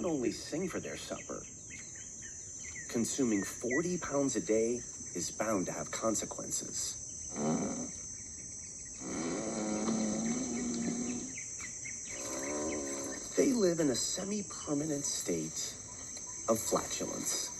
only sing for their supper. Consuming 40 pounds a day is bound to have consequences. They live in a semi-permanent state of flatulence.